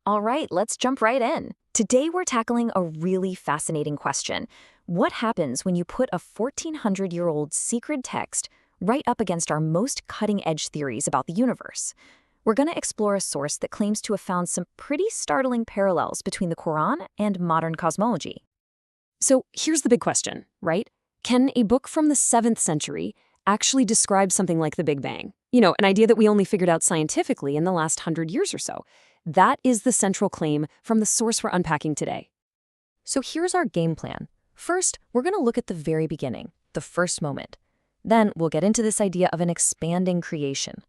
All right, let's jump right in. Today we're tackling a really fascinating question. What happens when you put a 1400-year-old secret text right up against our most cutting-edge theories about the universe? We're going to explore a source that claims to have found some pretty startling parallels between the Quran and modern cosmology. So here's the big question, right? Can a book from the 7th century actually describe something like the Big Bang? An idea that we only figured out scientifically in the last 100 years or so. That is the central claim from the source we're unpacking today. So here's our game plan. First, we're going to look at the very beginning, the first moment. Then we'll get into this idea of an expanding creation.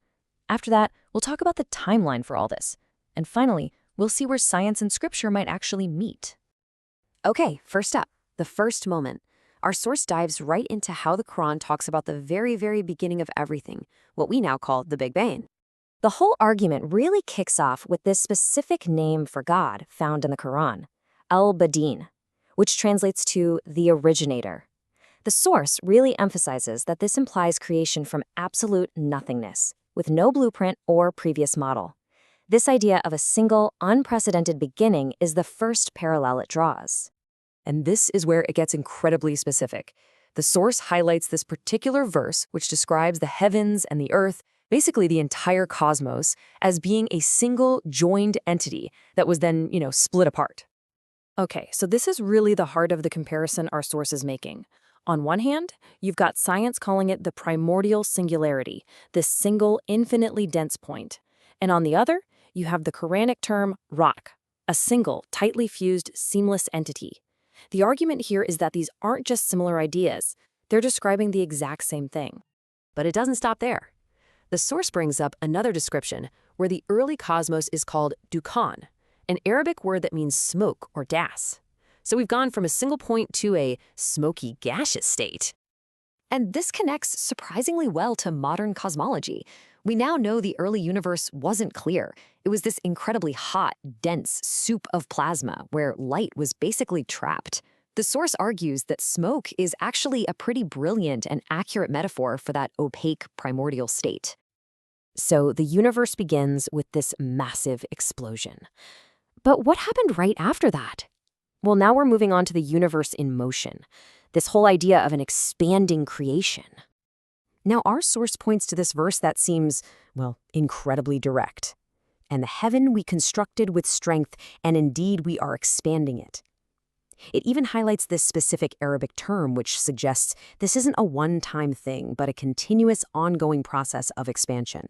After that, we'll talk about the timeline for all this. And finally, we'll see where science and scripture might actually meet. Okay, first up, the first moment. Our source dives right into how the Quran talks about the very, very beginning of everything, what we now call the Big Bang. The whole argument really kicks off with this specific name for God found in the Quran, al-Badin, which translates to the originator. The source really emphasizes that this implies creation from absolute nothingness, with no blueprint or previous model. This idea of a single, unprecedented beginning is the first parallel it draws. And this is where it gets incredibly specific. The source highlights this particular verse, which describes the heavens and the earth, basically the entire cosmos, as being a single joined entity that was then, split apart. Okay, so this is really the heart of the comparison our source is making. On one hand, you've got science calling it the primordial singularity, this single, infinitely dense point. And on the other, you have the Quranic term rock, a single, tightly fused, seamless entity. The argument here is that these aren't just similar ideas, they're describing the exact same thing. But it doesn't stop there. The source brings up another description where the early cosmos is called dukhan, an Arabic word that means smoke or gas. So we've gone from a single point to a smoky gaseous state. And this connects surprisingly well to modern cosmology. We now know the early universe wasn't clear. It was this incredibly hot, dense soup of plasma where light was basically trapped. The source argues that smoke is actually a pretty brilliant and accurate metaphor for that opaque primordial state. So the universe begins with this massive explosion. But what happened right after that? Well, now we're moving on to the universe in motion, this whole idea of an expanding creation. Now, our source points to this verse that seems, incredibly direct. And the heaven we constructed with strength, and indeed we are expanding it. It even highlights this specific Arabic term, which suggests this isn't a one-time thing, but a continuous, ongoing process of expansion.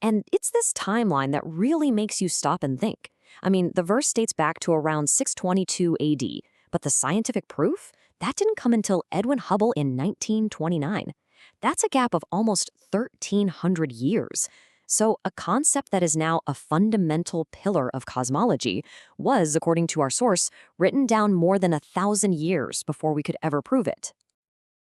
And it's this timeline that really makes you stop and think. The verse dates back to around 622 AD, but the scientific proof? That didn't come until Edwin Hubble in 1929. That's a gap of almost 1,300 years. So a concept that is now a fundamental pillar of cosmology was, according to our source, written down more than 1,000 years before we could ever prove it.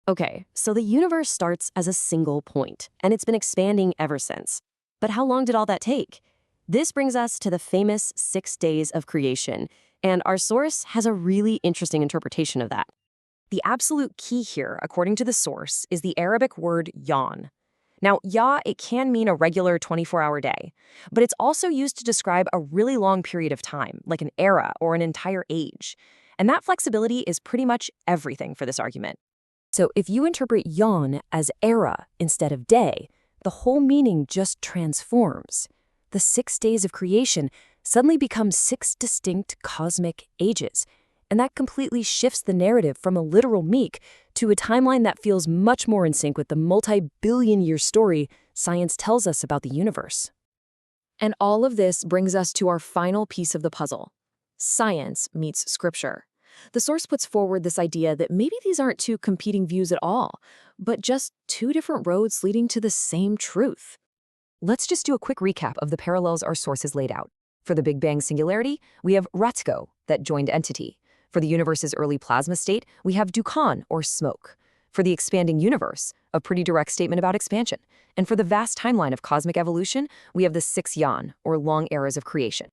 Okay, so the universe starts as a single point, and it's been expanding ever since. But how long did all that take? This brings us to the famous 6 days of creation, and our source has a really interesting interpretation of that. The absolute key here, according to the source, is the Arabic word yawn. Now, it can mean a regular 24-hour day, but it's also used to describe a really long period of time, like an era or an entire age. And that flexibility is pretty much everything for this argument. So if you interpret yawn as era instead of day, the whole meaning just transforms. The 6 days of creation suddenly become 6 distinct cosmic ages, and that completely shifts the narrative from a literal meek to a timeline that feels much more in sync with the multi-billion-year story science tells us about the universe. And all of this brings us to our final piece of the puzzle. Science meets scripture. The source puts forward this idea that maybe these aren't two competing views at all, but just two different roads leading to the same truth. Let's just do a quick recap of the parallels our source has laid out. For the Big Bang singularity, we have Ratko, that joined entity. For the universe's early plasma state, we have Dukhan, or smoke. For the expanding universe, a pretty direct statement about expansion. And for the vast timeline of cosmic evolution, we have the 6 yan, or long eras of creation.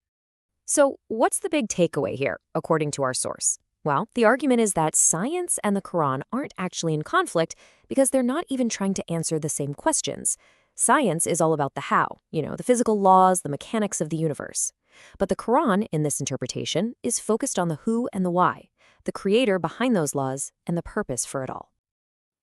So what's the big takeaway here, according to our source? Well, the argument is that science and the Quran aren't actually in conflict because they're not even trying to answer the same questions. Science is all about the how, the physical laws, the mechanics of the universe. But the Quran, in this interpretation, is focused on the who and the why, the creator behind those laws, and the purpose for it all.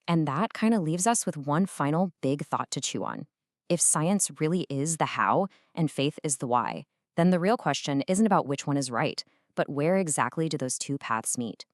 And that kind of leaves us with one final big thought to chew on. If science really is the how and faith is the why, then the real question isn't about which one is right, but where exactly do those two paths meet?